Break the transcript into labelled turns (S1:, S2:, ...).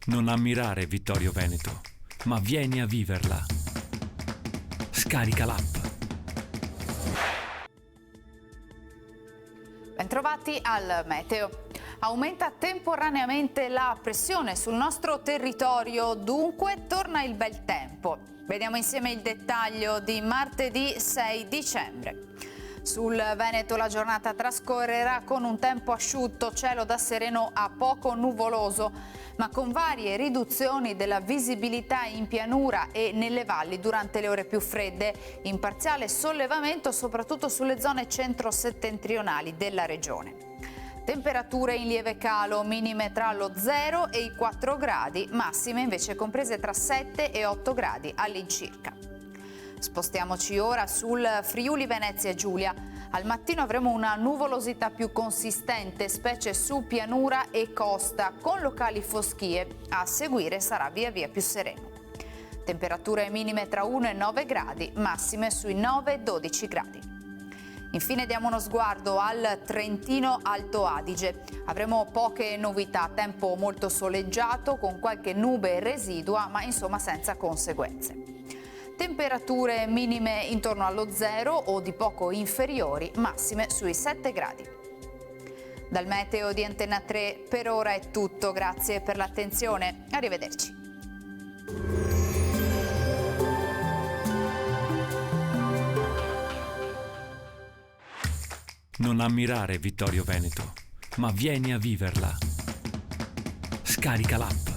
S1: Non ammirare Vittorio Veneto, ma vieni a viverla. Scarica l'app.
S2: Bentrovati al meteo. Aumenta temporaneamente la pressione sul nostro territorio, dunque torna il bel tempo. Vediamo insieme il dettaglio di martedì 6 dicembre. Sul Veneto la giornata trascorrerà con un tempo asciutto, cielo da sereno a poco nuvoloso, ma con varie riduzioni della visibilità in pianura e nelle valli durante le ore più fredde, in parziale sollevamento soprattutto sulle zone centro-settentrionali della regione. Temperature in lieve calo, minime tra lo 0 e i 4 gradi, massime invece comprese tra 7 e 8 gradi all'incirca. Spostiamoci ora sul Friuli Venezia Giulia. Al mattino avremo una nuvolosità più consistente, specie su pianura e costa, con locali foschie. A seguire sarà via via più sereno. Temperature minime tra 1 e 9 gradi, massime sui 9-12 gradi. Infine diamo uno sguardo al Trentino Alto Adige. Avremo poche novità, tempo molto soleggiato con qualche nube residua, ma insomma senza conseguenze. Temperature minime intorno allo 0 o di poco inferiori, massime sui 7 gradi. Dal meteo di Antenna 3 per ora è tutto, grazie per l'attenzione, arrivederci.
S1: Non ammirare Vittorio Veneto, ma vieni a viverla. Scarica l'app.